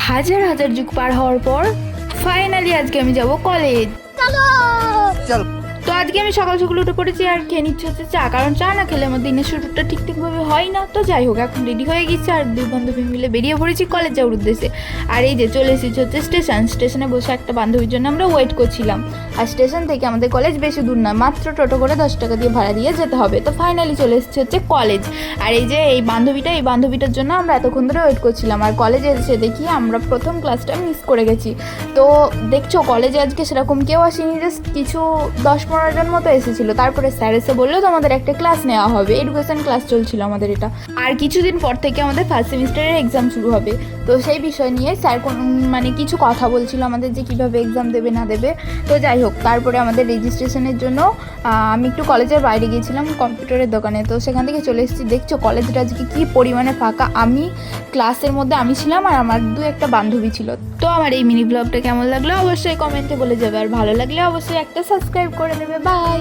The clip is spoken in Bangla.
হাজার হাজার যুগ পার হওয়ার পর ফাইনালি আজকে আমি যাব কলেজ। চলো তো আজকে আমি সকাল সকাল উঠে পড়েছি আর খেয়ে নিচ্ছি হচ্ছে চা, কারণ চা না খেলে আমার দিনের শুরুটা ঠিকঠাকভাবে হয় না। তো যাই হোক, এখন রেডি হয়ে গেছি আর দুই বান্ধবী মিলে বেরিয়ে পড়েছি কলেজ যাওয়ার উদ্দেশ্যে। আর এই যে চলে এসেছি হচ্ছে স্টেশনে বসে একটা বান্ধবীর জন্য আমরা ওয়েট করছিলাম। আর স্টেশন থেকে আমাদের কলেজ বেশি দূর না, মাত্র টোটো করে 10 টাকা দিয়ে ভাড়া দিয়ে যেতে হবে। তো ফাইনালি চলে এসেছি হচ্ছে কলেজ। আর এই যে এই বান্ধবীটার জন্য আমরা এতক্ষণ ধরে ওয়েট করছিলাম। আর কলেজে এসে দেখি আমরা প্রথম ক্লাসটা মিস করে গেছি। তো দেখছো কলেজে আজকে সেরকম কেউ আসেনি, জাস্ট কিছু 10-15 জন মতো এসেছিলো। তারপরে স্যার এসে বললো তোমাদের একটা ক্লাস নেওয়া হবে, এডুকেশন ক্লাস চলছিল আমাদের এটা। আর কিছুদিন পর থেকে আমাদের ফার্স্ট সেমিস্টারের এক্সাম শুরু হবে। তো সেই বিষয় নিয়ে স্যার কিছু কথা বলছিল আমাদের যে কীভাবে এক্সাম দেবে না দেবে। তো যাই হোক, তারপরে আমাদের রেজিস্ট্রেশনের জন্য আমি একটু কলেজের বাইরে গিয়েছিলাম কম্পিউটারের দোকানে। তো সেখান থেকে চলে এসেছি। দেখছো কলেজটা আজকে কী পরিমাণে ফাঁকা। আমি ক্লাসের মধ্যে আমি ছিলাম আর আমার একটা বান্ধবী ছিল। তো আমার এই মিনি ব্লগটা কেমন লাগলো অবশ্যই কমেন্টে বলে যাবে, আর ভালো লাগলে অবশ্যই একটা সাবস্ক্রাইব করে দেবে। বাই।